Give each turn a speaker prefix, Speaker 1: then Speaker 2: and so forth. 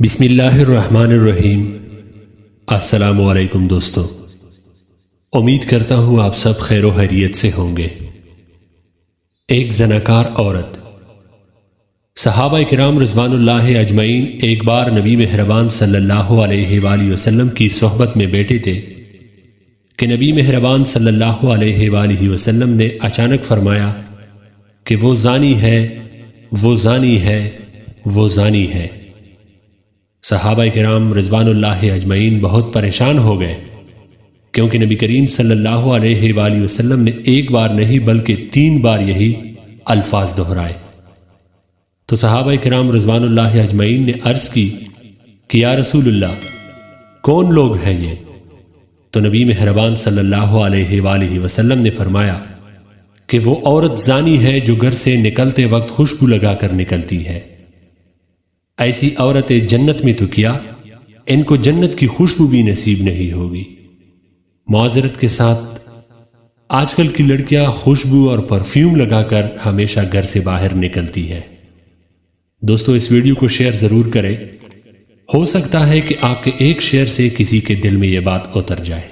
Speaker 1: بسم اللہ الرحمن الرحیم۔ السلام علیکم دوستو، امید کرتا ہوں آپ سب خیر و خیریت سے ہوں گے۔ ایک زناکار عورت۔ صحابہ کرام رضوان اللہ اجمعین ایک بار نبی مہربان صلی اللہ علیہ وآلہ وسلم کی صحبت میں بیٹھے تھے کہ نبی مہربان صلی اللہ علیہ وآلہ وسلم نے اچانک فرمایا کہ وہ زانی ہے، وہ زانی ہے، وہ زانی ہے۔ صحابہ کرام رضوان اللہ اجمعین بہت پریشان ہو گئے، کیونکہ نبی کریم صلی اللہ علیہ وآلہ وسلم نے ایک بار نہیں بلکہ 3 بار یہی الفاظ دہرائے۔ تو صحابہ کرام رضوان اللہ اجمعین نے عرض کی کہ یا رسول اللہ، کون لوگ ہیں یہ؟ تو نبی مہربان صلی اللہ علیہ وآلہ وسلم نے فرمایا کہ وہ عورت زانی ہے جو گھر سے نکلتے وقت خوشبو لگا کر نکلتی ہے۔ ایسی عورتیں جنت میں تو کیا، ان کو جنت کی خوشبو بھی نصیب نہیں ہوگی۔ معذرت کے ساتھ آج کل کی لڑکیاں خوشبو اور پرفیوم لگا کر ہمیشہ گھر سے باہر نکلتی ہے۔ دوستو، اس ویڈیو کو شیئر ضرور کریں، ہو سکتا ہے کہ آپ کے ایک شیئر سے کسی کے دل میں یہ بات اتر جائے۔